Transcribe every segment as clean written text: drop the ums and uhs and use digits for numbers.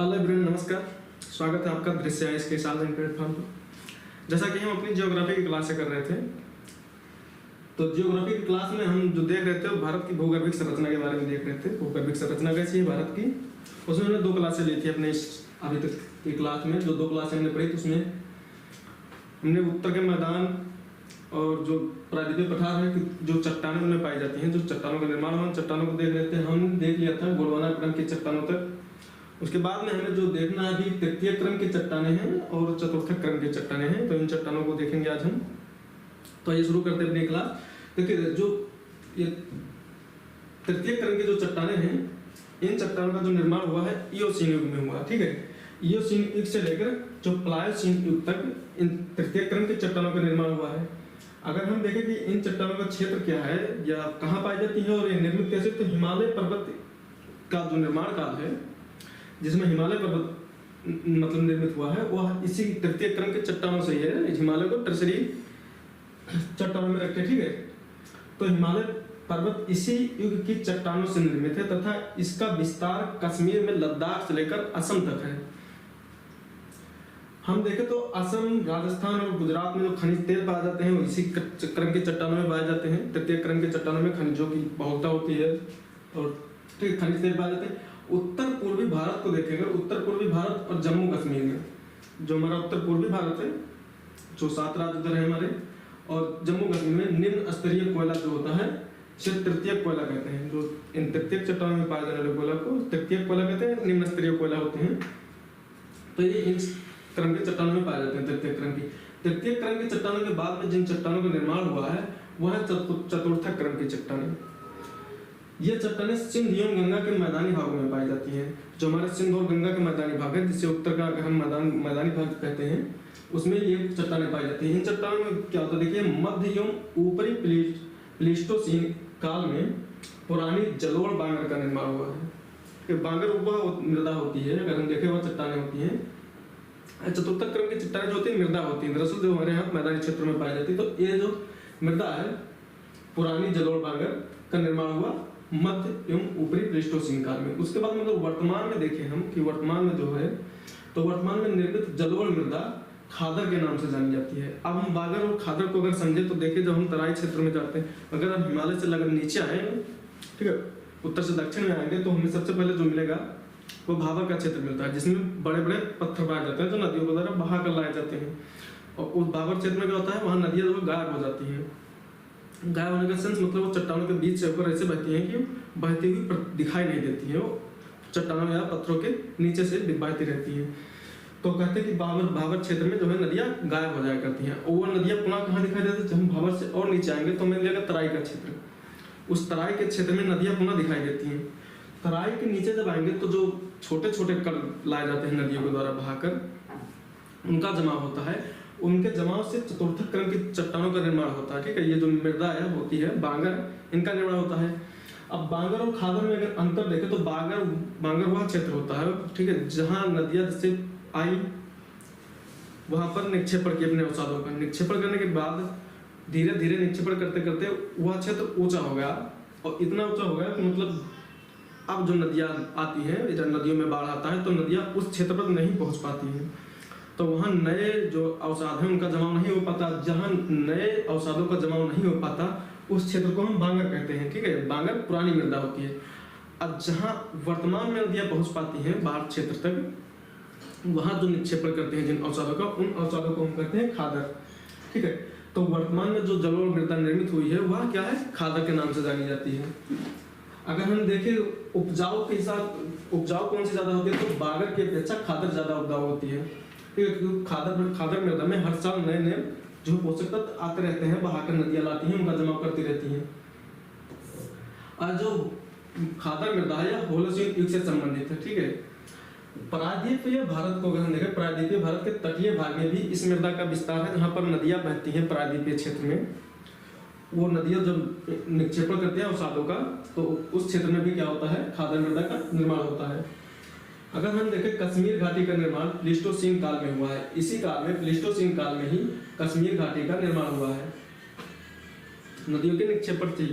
Hello everyone, नमस्कार। स्वागत है आपका दृश्य आइस के साथ प्लेटफॉर्म पर। जैसा कि हम अपनी जियोग्राफी की क्लास से कर रहे थे, तो जियोग्राफी की क्लास में हम जो देख रहे थे वो भारत की भूगर्भिक संरचना के बारे में देख रहे थे। भूगर्भिक संरचना कैसी है भारत की, उसमें हमने 2 क्लासें ली थी अपने अभी तक की क्लास में। जो 2 क्लासें हमने पढ़ी, तो उसमें हमने उत्तर के मैदान और जो प्रायद्वीपीय पठार है कि जो चट्टानें उनमें पाई जाती हैं, जो चट्टानों का निर्माण हुआ, चट्टानों को देख रहे थे। हमने देख लिया था गोंडवाना क्रम की चट्टानों तक। उसके बाद में हमें जो देखना है अभी तृतीय क्रम की चट्टानें हैं और चतुर्थ क्रम की चट्टानें हैं, तो इन चट्टानों को देखेंगे आज हम। तो ये शुरू करते हैं अपनी क्लास। देखिए, जो ये तृतीय क्रम की जो चट्टानें हैं, इन चट्टानों का जो निर्माण हुआ है इयोसीन युग में हुआ। ठीक है, इयोसीन युग से लेकर जो प्लायोसीन युग तक इन तृतीय क्रम की चट्टानों का निर्माण हुआ है। अगर हम देखें कि इन चट्टानों का क्षेत्र क्या है या कहाँ पाई जाती है और ये निर्मित कैसे, तो हिमालय पर्वत का जो निर्माण काल है, जिसमें हिमालय पर्वत मतलब निर्मित हुआ है, वह इसी तृतीय क्रम के चट्टानों से ही है। हिमालय को टर्सरी चट्टानों में रखते, ठीक है। तो हिमालय पर्वत इसी युग की चट्टानों से निर्मित है तथा इसका विस्तार कश्मीर में लद्दाख से लेकर असम तक है। हम देखें तो असम, राजस्थान और गुजरात में जो खनिज तेल पाए जाते हैं वो इसी क्रम के चट्टानों में पाए जाते हैं। तृतीय क्रम के चट्टानों में खनिजों की बहुलता होती है और ठीक खनिज तेल पाए जाते हैं। उत्तर पूर्वी भारत को देखेंगे, उत्तर पूर्वी भारत और जम्मू कश्मीर में, जो हमारा उत्तर पूर्वी भारत है, जो 7 राज्य उधर है हमारे, और जम्मू कश्मीर में निम्न स्तरीय कोयला जो होता है, इसे तृतीयक कोयला कहते हैं। जो इन तृतीयक चट्टानों में पाए जाने वाले कोयला को तृतीयक कोयला कहते हैं, निम्न स्तरीय कोयला होते हैं। तो ये इन क्रम के चट्टानों में पाए जाते हैं, तृतीय क्रम की। तृतीय क्रम की चट्टानों के बाद में जिन चट्टानों का निर्माण हुआ है वह है चतुर्थ क्रम की चट्टानें। ये चट्टानें सिंध एवं गंगा के मैदानी भागों में पाई जाती हैं। जो हमारे सिंध और गंगा के मैदानी भाग है, जिसे उत्तर का हम मैदानी भाग कहते हैं, उसमें ये चट्टानें पाई जाती हैं। इन चट्टानों में क्या होता है, देखिए, मध्य एवं ऊपरी प्लीस्टोसीन काल में पुरानी जलोढ़ बांगर का निर्माण हुआ है। बांगर वह मृदा होती है, अगर हम देखें वह चट्टानें होती हैं। चतुर्थ क्रम की चट्टानें जो होती है मृदा होती है, दरअसल जो हमारे यहाँ मैदानी क्षेत्रों में पाई जाती है। तो ये जो मृदा है, पुरानी जलोढ़ बांगर का निर्माण हुआ मध्य एवं ऊपरी प्लीस्टोसीन काल में। उसके बाद मतलब वर्तमान में देखें हम कि वर्तमान में जो है, तो वर्तमान में निर्मित जलोढ़ मृदा खादर के नाम से जानी जाती है। अब हम बांगर और खादर को अगर समझे तो देखिए, जब हम तराई क्षेत्र में जाते हैं, अगर हम हिमालय से लगभग नीचे आए, ठीक है, उत्तर से दक्षिण में आएंगे, तो हमें सबसे पहले जो मिलेगा वो भावर का क्षेत्र मिलता है, जिसमें बड़े बड़े पत्थर पाए जाते हैं जो नदियों के द्वारा बहा कर लाए जाते हैं। और उस भावर क्षेत्र में क्या होता है, वहाँ नदियाँ जो गायब हो जाती हैं। गायब होने का सेंस मतलब वो चट्टानों के बीच से होकर ऐसे बहती हैं कि बहती हुई दिखाई नहीं देती है, वो चट्टानों या पत्थरों के नीचे से बहती रहती हैं। तो कहते हैं कि भावर क्षेत्र में जो है नदियाँ गायब हो जाया करती हैं। और वो नदियाँ पुनः कहाँ दिखाई देती है, जब हम भावर से और नीचे आएंगे तो हमें मिलेगा तराई का क्षेत्र। उस तराई के क्षेत्र में नदियाँ पुनः दिखाई देती हैं। तराई के नीचे जब आएंगे तो जो छोटे छोटे कण लाए जाते हैं नदियों के द्वारा बहाकर, उनका जमाव होता है। उनके जमाव से चतुर्थ क्रम की चट्टानों का निर्माण होता है। ठीक है, ये जो मृदा है होती है बांगर, इनका निर्माण होता है। अब बांगर और खादर में अगर अंतर देखें तो बांगर वह क्षेत्र होता है, ठीक है, जहाँ नदियाँ जैसे आई वहां पर निक्षेपण किए अपने अवसादों का। निक्षेपण करने के बाद धीरे धीरे निक्षेपण करते करते वह क्षेत्र ऊंचा हो गया, और इतना ऊंचा हो गया कि मतलब अब जो नदियाँ आती हैं, इधर नदियों में बाढ़ आता है तो नदियाँ उस क्षेत्र पर नहीं पहुंच पाती हैं। तो वहाँ नए जो अवसाद हैं उनका जमाव नहीं हो पाता। जहाँ नए अवसादों का जमाव नहीं हो पाता उस क्षेत्र को हम बांगर कहते हैं। ठीक है, बांगर पुरानी मृदा होती है। अब जहाँ वर्तमान में नदियाँ पहुँच पाती हैं बाढ़ क्षेत्र तक, वहाँ जो निक्षेपण करते हैं जिन अवसादों का, उन अवसादों को हम कहते हैं खादर। ठीक है, तो वर्तमान में जो जलोढ़ मृदा निर्मित हुई है वह क्या है, खादर के नाम से जानी जाती है। अगर हम देखें उपजाऊ के हिसाब, उपजाऊ कौन सी ज्यादा होती है, तो बांगर की अपेक्षा खादर ज्यादा उपजाऊ होती है। ठीक है, क्योंकि खादर मृदा में हर साल नए नए जो पोषक तत्व आते रहते हैं, बहाकर नदियाँ लाती हैं, उनका जमाव करती रहती हैं। और जो खादर मृदा है होलोसीन युग से संबंधित है। ठीक है, प्रायद्वीपीय भारत को अगर हम देखें, प्रायद्वीपीय भारत के तटीय भाग में भी इस मृदा का विस्तार है, जहाँ पर नदियाँ बहती हैं प्रायद्वीपीय क्षेत्र में। वो नदियाँ जब निक्षेपण करती हैं अवसादों का, तो उस क्षेत्र में भी क्या होता है, खादर मृदा का निर्माण होता है। अगर हम देखें कश्मीर घाटी का निर्माण प्लीस्टोसीन काल में हुआ है। इसी काल में, प्लीस्टोसीन काल में ही कश्मीर घाटी का निर्माण हुआ है, नदियों के निक्षेपण से।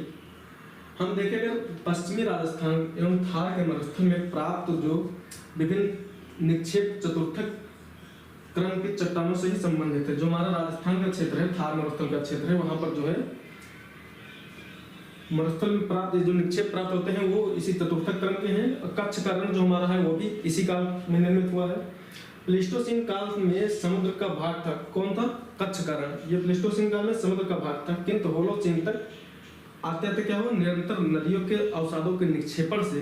हम देखें अगर पश्चिमी राजस्थान एवं थार के मरुस्थल में प्राप्त जो विभिन्न निक्षेप चतुर्थक क्रम की चट्टानों से ही संबंधित है। जो हमारा राजस्थान का क्षेत्र है, थार मरुस्थल का क्षेत्र है, वहां पर जो है मरुस्थल में प्राप्त जो निक्षेप प्राप्त होते हैं वो इसी चतुर्थक क्रम के हैं। और कच्छ का रण जो हमारा है वो भी इसी काल में निर्मित हुआ है। प्लेस्टोसीन काल में समुद्र का भाग था, कौन था? कच्छ का रण। ये प्लेस्टोसीन काल में समुद्र का भाग था, किंतु होलोसीन तक आते आते क्या हुआ, निरंतर नदियों के अवसादों के निक्षेपण से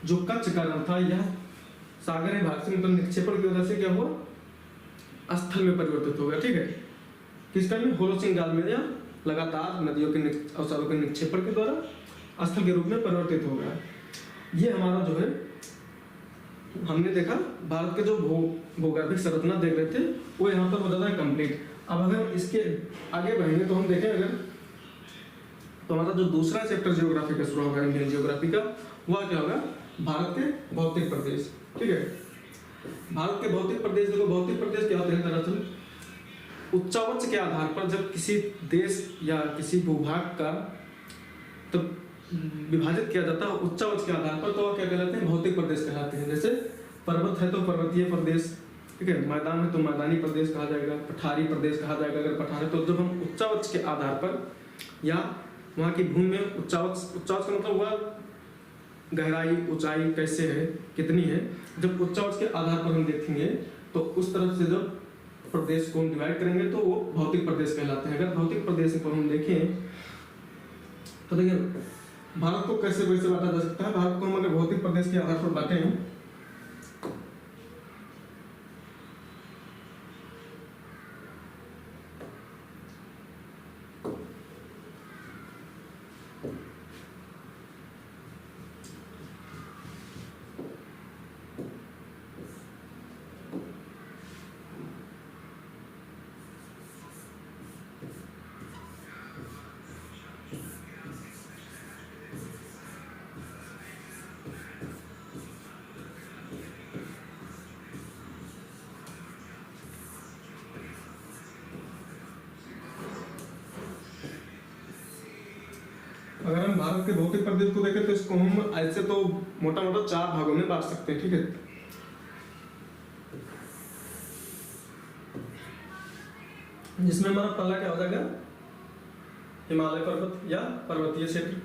जो कच्छ का रण था यह सागरीय भाग से मतलब निक्षेपण की वजह से क्या हुआ, स्थल में परिवर्तित हो गया। ठीक है, किस काल में? होलोसीन काल में, या लगातार नदियों के अवसादों के निक्षेपण के द्वारा स्थल के रूप में परिवर्तित हो गया। ये हमारा जो है हमने देखा भारत के जो भूगर्भिक संरचना देख रहे थे वो यहाँ पर हो जाता है कंप्लीट। अब अगर इसके आगे बढ़ेंगे तो हम देखें अगर तो हमारा जो दूसरा चैप्टर ज्योग्राफी का शुरू होगा, इंडियन ज्योग्राफी का, वह क्या होगा? भारत के भौतिक प्रदेश। ठीक है, भारत के भौतिक प्रदेश। देखो भौतिक प्रदेश क्या होते हैं दरअसल उच्चावच के आधार पर जब किसी देश या किसी भूभाग का तो विभाजित किया जाता है उच्चावच के आधार पर, तो क्या कहलाते हैं? भौतिक प्रदेश कहलाते हैं। जैसे पर्वत है तो पर्वतीय प्रदेश, ठीक है, मैदान है तो मैदानी प्रदेश कहा जाएगा, पठारी प्रदेश कहा जाएगा। अगर पठार है तो जब हम उच्चावच के आधार पर या वहाँ की भूमि में उच्चावच का मतलब हुआ गहराई, ऊंचाई कैसे है, कितनी है, जब उच्चावच के आधार पर हम देखेंगे तो उस तरफ से जब प्रदेश को हम डिवाइड करेंगे तो वो भौतिक प्रदेश कहलाते हैं। अगर भौतिक प्रदेश पर हम देखें तो देखिए भारत को कैसे वैसे बांटा जा सकता है। भारत को हम अगर भौतिक प्रदेश के आधार पर बांटें अगर हम भारत के भौतिक प्रदेश को देखें तो इसको हम ऐसे तो मोटा मोटा 4 भागों में बांट सकते हैं। ठीक है, जिसमें हमारा पहला क्या हो जाएगा? हिमालय पर्वत या पर्वतीय क्षेत्र।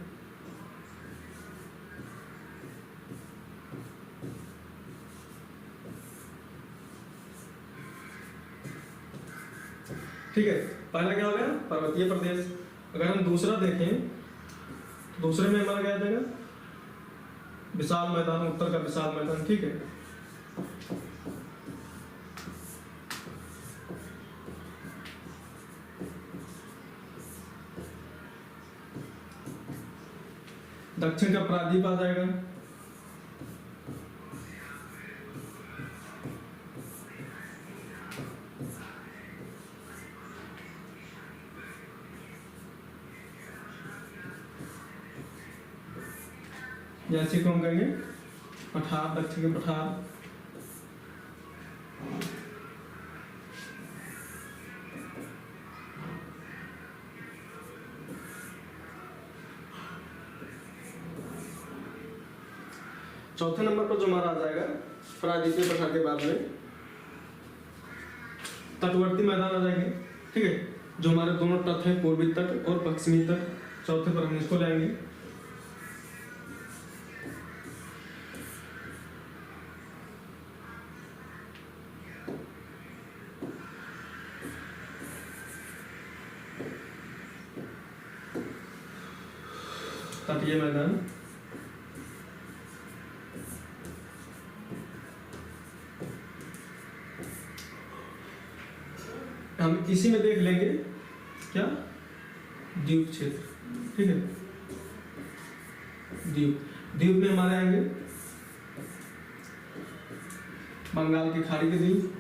ठीक है, पहला क्या हो गया? पर्वतीय प्रदेश। अगर हम दूसरा देखें दूसरे में हमारा क्या आ जाएगा? विशाल मैदान, उत्तर का विशाल मैदान। ठीक है, दक्षिण का प्रायद्वीप आ जाएगा। जैसे को हम कहेंगे पठार, दक्षिण के पठार। चौथे नंबर पर जो हमारा आ जाएगा प्रायद्वीपीय पठार के बाद में तटवर्ती मैदान आ जाएंगे। ठीक है, जो हमारे दोनों तट है, पूर्वी तट और पश्चिमी तट, चौथे पर हम इसको लाएंगे। तटीय मैदान, हम इसी में देख लेंगे क्या? द्वीप क्षेत्र। ठीक है, द्वीप में हमारे आएंगे बंगाल की खाड़ी के द्वीप,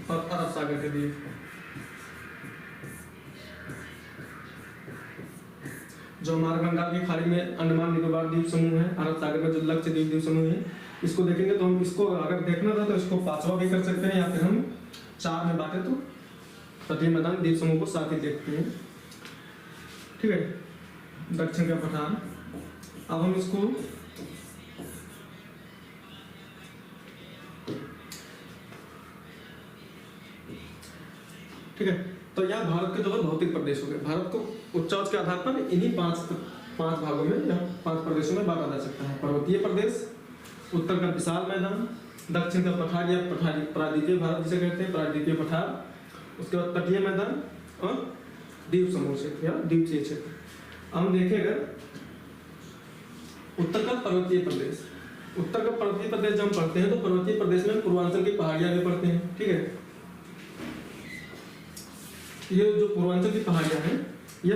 और अरब सागर के द्वीप। जो हमारे बंगाल की खाड़ी में अंडमान निकोबार द्वीप समूह है, अरब सागर में जो लक्षद्वीप द्वीप समूह है, इसको देखेंगे तो हम इसको अगर देखना था तो इसको 5वां भी कर सकते हैं, या फिर हम 4 में बांटे तो तटीय मैदान द्वीप समूह को साथ ही देखते हैं। ठीक है, दक्षिण का पठार। अब हम इसको ठीक है, तो यह भारत के जो है भौतिक प्रदेश हो गए। भारत को उच्चाउच के आधार पर इन्हीं पांच भागों में या 5 प्रदेशों में बांटा जा सकता है। पर्वतीय प्रदेश, उत्तर का विशाल मैदान, दक्षिण का पठार या प्रायद्वीपीय भारत जिसे कहते हैं, प्रायद्वीपीय पठार, उसके बाद तटीय मैदान और द्वीप समूह क्षेत्र या द्वीपीय क्षेत्र। हम देखें अगर उत्तर का पर्वतीय प्रदेश, उत्तर का पर्वतीय प्रदेश जब हम पढ़ते हैं तो पर्वतीय प्रदेश में पूर्वांचल की पहाड़ियां भी पड़ते हैं। ठीक है, ये जो पूर्वांचल की पहाड़ियां हैं ये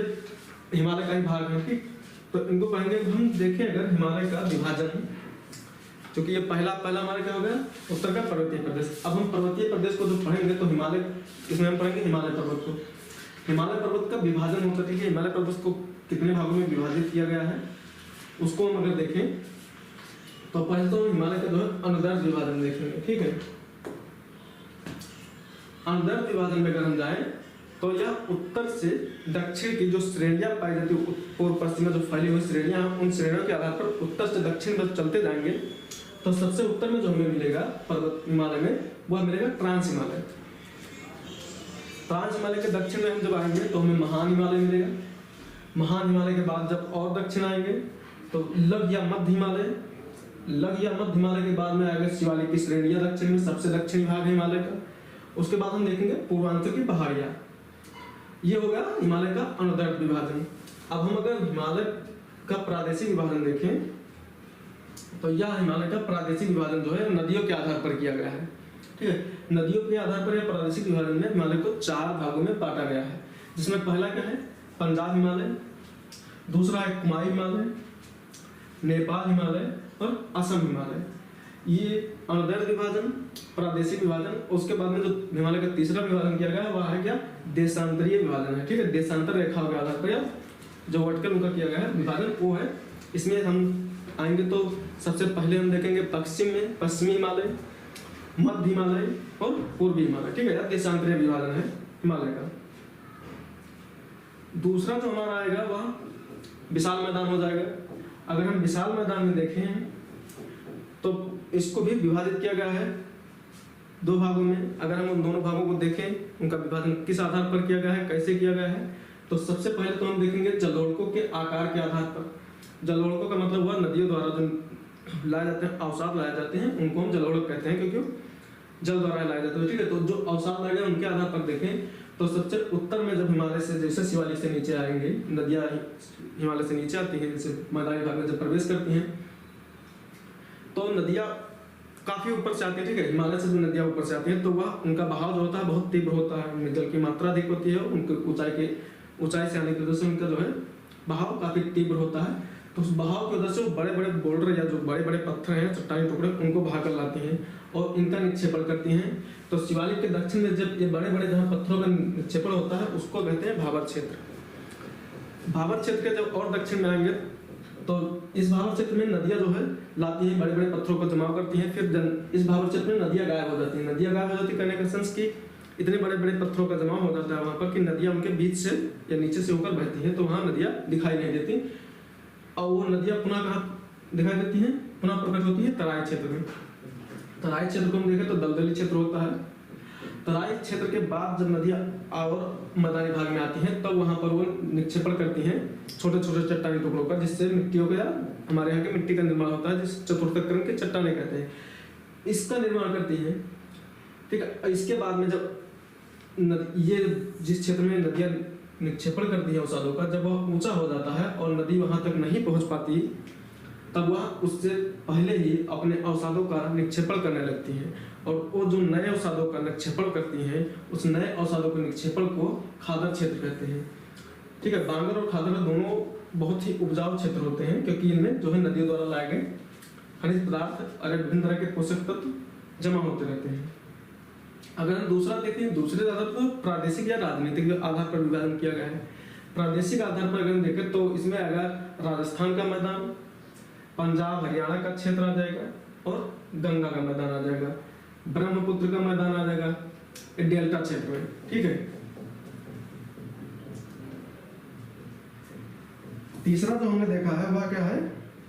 हिमालय का ही भाग है। ठीक, तो इनको पढ़ेंगे। हम देखें अगर हिमालय का विभाजन, क्योंकि ये पहला हमारा क्या हो गया, उत्तर का पर्वतीय प्रदेश। अब हम पर्वतीय प्रदेश को जो पढ़ेंगे तो हिमालय, इसमें हम पढ़ेंगे हिमालय पर्वत को। हिमालय पर्वत का विभाजन होता है। हिमालय पर्वत को कितने भागों में विभाजित किया गया है उसको हम अगर देखें तो पहले तो हिमालय का जो है अनुदैर्घ्य विभाजन देखेंगे। ठीक है, अनुदैर्घ्य विभाजन में अगर हम जाए तो यह उत्तर से दक्षिण की जो श्रेणियां पाई जाती है, पूर्व पश्चिम में जो फैली हुई श्रेणियां हैं, उन श्रेणियों के आधार पर उत्तर से दक्षिण में चलते जाएंगे तो सबसे उत्तर में जो हमें मिलेगा पर्वत हिमालय में वह मिलेगा ट्रांस हिमालय। ट्रांस हिमालय के दक्षिण में हम जब आएंगे तो हमें महान हिमालय मिलेगा। महान हिमालय के बाद जब और दक्षिण आएंगे तो लघु या मध्य हिमालय, लघु या मध्य हिमालय के बाद में आएगा शिवालिक की श्रेणियां दक्षिण में, सबसे दक्षिणी भाग है हिमालय का। उसके बाद हम देखेंगे पूर्वांचल की पहाड़ियां, ये होगा हिमालय का अनुदैर्घ्य विभाजन। अब हम अगर हिमालय का प्रादेशिक विभाजन देखें तो यह हिमालय का प्रादेशिक विभाजन जो है नदियों के आधार पर किया गया है। ठीक है, नदियों के आधार पर यह प्रादेशिक विभाजन में हिमालय को 4 भागों में बांटा गया है, जिसमें पहला क्या है पंजाब हिमालय, दूसरा है कुमाई हिमालय, नेपाल हिमालय और असम हिमालय। ये अनुदैर्घ्य विभाजन, प्रादेशिक विभाजन। उसके बाद में जो हिमालय का तीसरा विभाजन किया गया है वह है क्या, देशांतरीय विभाजन है। ठीक है, देशांतर रेखाओं के आधार पर या जो वर्टिकल उनका किया गया है विभाजन वो है। इसमें हम आएंगे तो सबसे पहले हम देखेंगे पश्चिम में पश्चिमी हिमालय, मध्य हिमालय और पूर्वी हिमालय। ठीक है, देशांतरीय विभाजन है हिमालय का। दूसरा जो हमारा आएगा वह विशाल मैदान हो जाएगा। अगर हम विशाल मैदान में देखें तो इसको भी विभाजित किया गया है 2 भागों में। अगर हम उन दोनों भागों को देखें उनका विभाजन किस आधार पर किया गया है, कैसे किया गया है, तो सबसे पहले तो हम देखेंगे जलोढ़कों के आकार के आधार पर। जलोढ़कों का मतलब हुआ नदियों द्वारा जो लाए जाते हैं, अवसाद लाए जाते हैं, उनको हम जलोढ़क कहते हैं क्योंकि जल द्वारा लाए जाते हैं। ठीक है, तो जो अवसाद लाए गए उनके आधार पर देखें तो सबसे उत्तर में जब हिमालय से, जैसे शिवालिक से नीचे आएंगे, नदियां हिमालय से नीचे आती हैं, जैसे मैदानी भाग में जब प्रवेश करती हैं तो नदियां काफी ऊपर से आती है। ठीक है, हिमालय से जो नदियां ऊपर से आती हैं तो वह उनका बहाव जो होता है बहुत तीव्र होता है, उनमें जल की मात्रा अधिक होती है, उनके ऊंचाई से आने की वजह से उनका जो है बहाव काफी तीव्र होता है। तो उस बहाव की वजह से बड़े बड़े बोल्डर या जो बड़े बड़े पत्थर हैं, चट्टानी टुकड़े, उनको बहा कर लाती हैं और इनका निक्षेपण करती हैं। तो शिवालिक के दक्षिण में जब ये बड़े बड़े जहाँ पत्थरों का निक्षेपण होता है उसको कहते हैं भाबर क्षेत्र। भाबर क्षेत्र के जब और दक्षिण में आएंगे तो इस भाबर क्षेत्र में नदियां जो है लाती हैं, बड़े बड़े पत्थरों को जमा करती हैं, फिर इस भाबर क्षेत्र में नदियां गायब हो जाती हैं। नदियां गायब हो जाती कहने का सेंस कि इतने बड़े बड़े पत्थरों का जमा हो जाता है वहां पर कि नदियां उनके बीच से या नीचे से होकर बहती हैं, तो वहां नदियां दिखाई नहीं देती और वो नदियां पुनः कहाँ दिखाई देती हैं, पुनः प्रकट होती है तराई क्षेत्र में। तराई क्षेत्र को हम देखें तो दलदली क्षेत्र होता है। तराई क्षेत्र के बाद जब नदियां और मैदानी भाग में आती हैं तब वहां पर वो निक्षेपण करती हैं छोटे छोटे चट्टानी टुकड़ों का, जिससे मिट्टियों का, हमारे यहाँ की मिट्टी का निर्माण होता है, जिस चतुर्थक्रम के चट्टाने कहते हैं, इसका निर्माण करती हैं। ठीक है, इसके बाद में जब ये जिस क्षेत्र में नदियां निक्षेपण करती है अवसादों का, जब वह ऊंचा हो जाता है और नदी वहां तक नहीं पहुंच पाती तब वह उससे पहले ही अपने अवसादों का निक्षेपण करने लगती हैं और वो जो नए अवसादों का निक्षेपण करती हैं उस नए अवसादों के निक्षेपण को खादर क्षेत्र कहते हैं। ठीक है, बांगर और खादर दोनों बहुत ही उपजाऊ क्षेत्र होते हैं क्योंकि इनमें जो है नदियों द्वारा लाए गए खनिज पदार्थ और विभिन्न तरह के पोषक तत्व जमा होते रहते हैं। अगर हम दूसरा देखें, दूसरे आधार पर प्रादेशिक या राजनीतिक आधार पर विभाजन किया गया है। प्रादेशिक आधार पर अगर हम देखें तो इसमें आएगा राजस्थान का मैदान, पंजाब हरियाणा का क्षेत्र आ जाएगा और गंगा का मैदान आ जाएगा, ब्रह्मपुत्र का मैदान आ जाएगा डेल्टा क्षेत्र में। ठीक है, तीसरा जो हमने देखा है वह क्या है,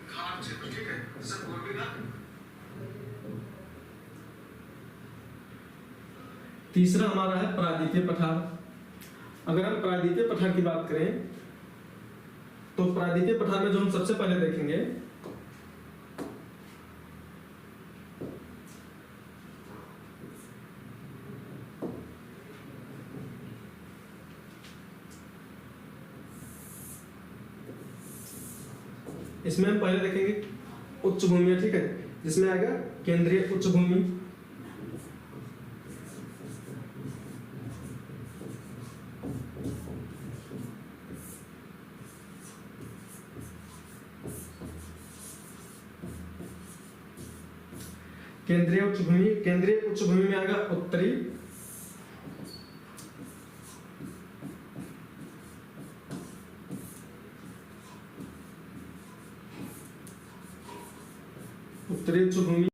खाड़ क्षेत्र। ठीक है, जैसे पूर्वी घाट। तीसरा हमारा है प्रायद्वीपीय पठार। अगर हम प्रायद्वीपीय पठार की बात करें तो प्रायद्वीपीय पठार में जो हम सबसे पहले देखेंगे इसमें हम पहले देखेंगे उच्च भूमि। ठीक है, जिसमें आएगा केंद्रीय उच्च भूमि, केंद्रीय उच्च भूमि। केंद्रीय उच्च भूमि में आएगा उत्तरी, उत्तरी उच्च भूमि,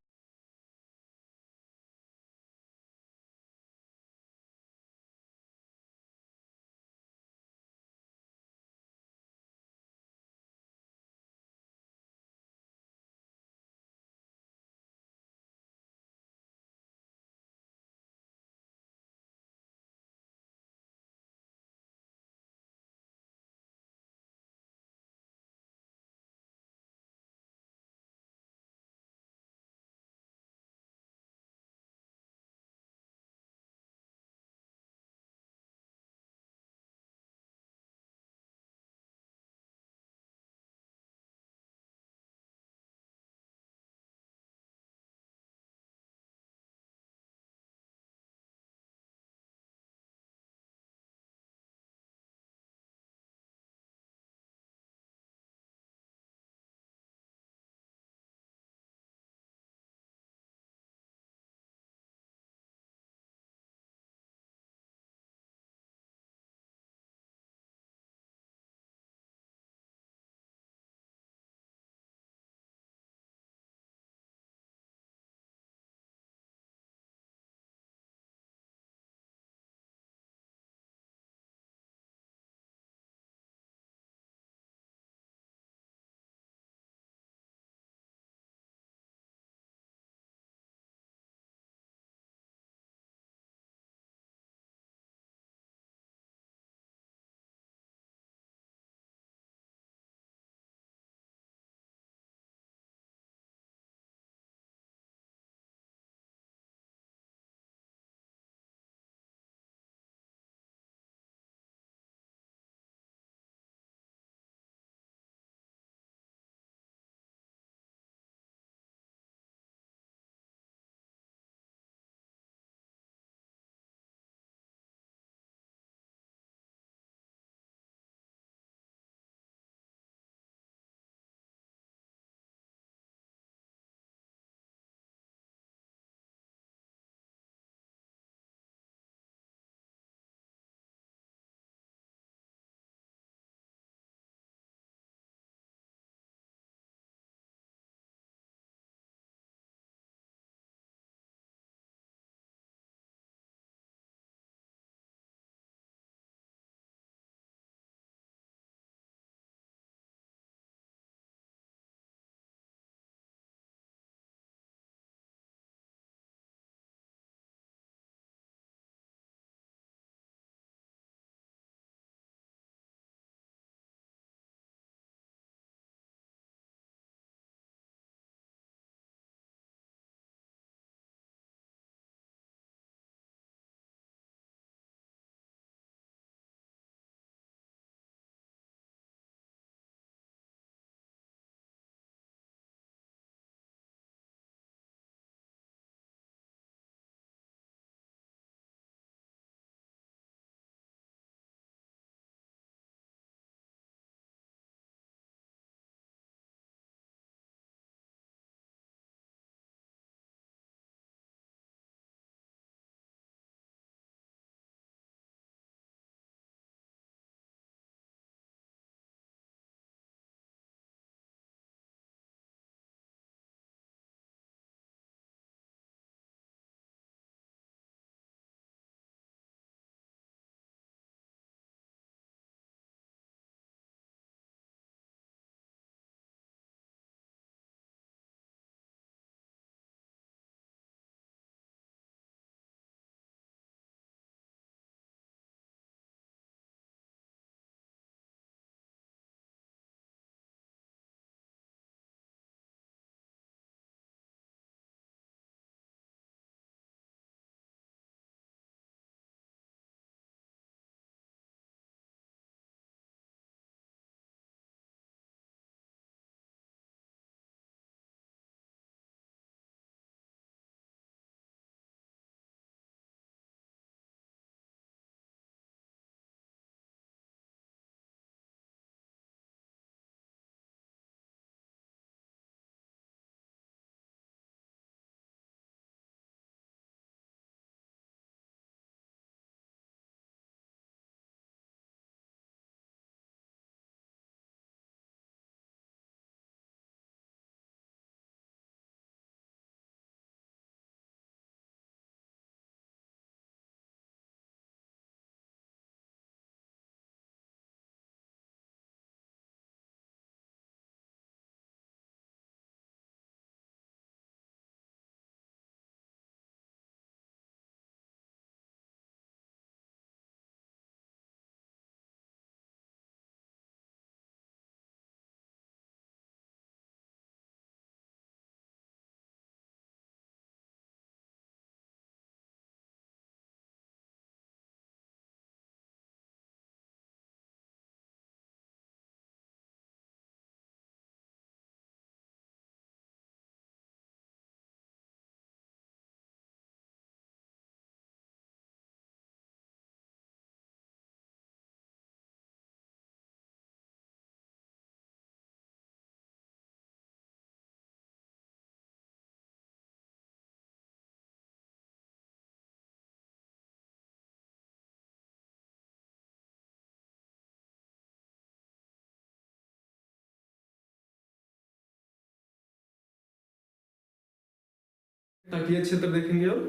तटीय क्षेत्र देखेंगे और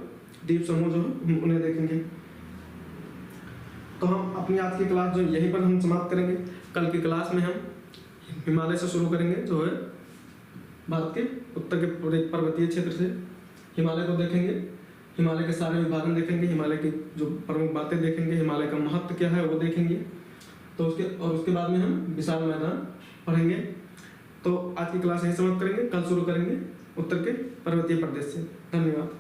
द्वीप समूह जो है उन्हें देखेंगे। तो हम अपनी आज की क्लास जो यहीं पर हम समाप्त करेंगे। कल की क्लास में हम हिमालय से शुरू करेंगे, जो है भारत के उत्तर के पर्वतीय क्षेत्र से हिमालय को देखेंगे, हिमालय के सारे विभाजन देखेंगे, हिमालय की जो प्रमुख बातें देखेंगे, हिमालय का महत्व क्या है वो देखेंगे। तो उसके बाद में हम विशाल मैदान पढ़ेंगे। तो आज की क्लास यहीं समाप्त करेंगे, कल शुरू करेंगे उत्तर के पर्वतीय प्रदेश से। धन्यवाद।